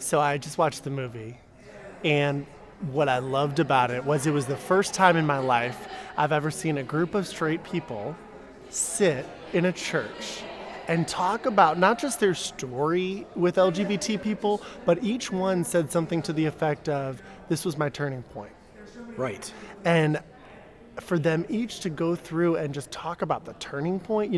So I just watched the movie, and what I loved about it was the first time in my life I've ever seen a group of straight people sit in a church and talk about not just their story with LGBT people, but each one said something to the effect of, "This was my turning point." Right. And for them each to go through and just talk about the turning point.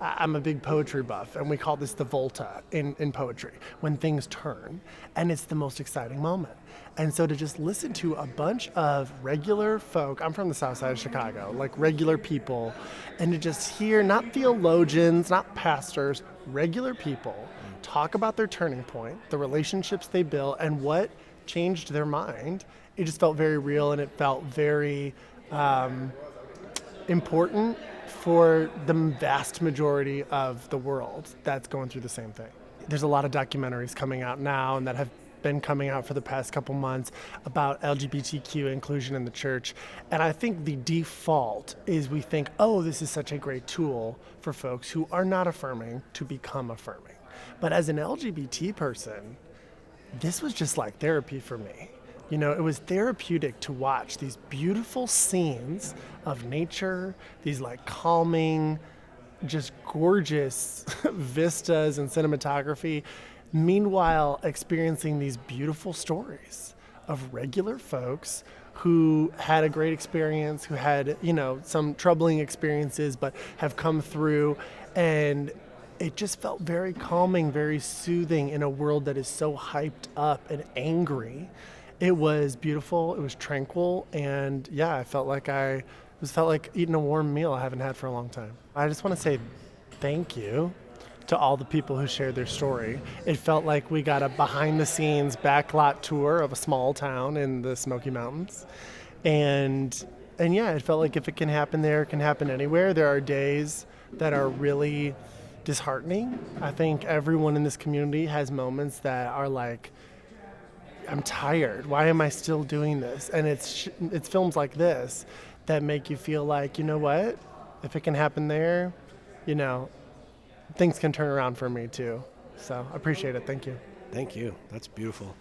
I'm a big poetry buff, and we call this the volta in poetry, when things turn, and it's the most exciting moment. And so to just listen to a bunch of regular folk, I'm from the south side of Chicago, like regular people, and to just hear not theologians, not pastors, regular people talk about their turning point, the relationships they built, and what changed their mind, it just felt very real, and it felt very important for the vast majority of the world that's going through the same thing. There's a lot of documentaries coming out now and that have been coming out for the past couple months about LGBTQ inclusion in the church. And I think the default is we think, oh, this is such a great tool for folks who are not affirming to become affirming. But as an LGBT person, this was just like therapy for me. It was therapeutic to watch these beautiful scenes of nature, these like calming, just gorgeous vistas and cinematography, meanwhile experiencing these beautiful stories of regular folks who had a great experience, who had, some troubling experiences, but have come through. And it just felt very calming, very soothing in a world that is so hyped up and angry. It was beautiful, it was tranquil, and yeah, I felt like eating a warm meal I haven't had for a long time. I just want to say thank you to all the people who shared their story. It felt like we got a behind-the-scenes backlot tour of a small town in the Smoky Mountains. And yeah, it felt like if it can happen there, it can happen anywhere. There are days that are really disheartening. I think everyone in this community has moments that are like, I'm tired. Why am I still doing this? And it's films like this that make you feel like, you know what? If it can happen there, things can turn around for me too. So I appreciate it. Thank you. Thank you. That's beautiful.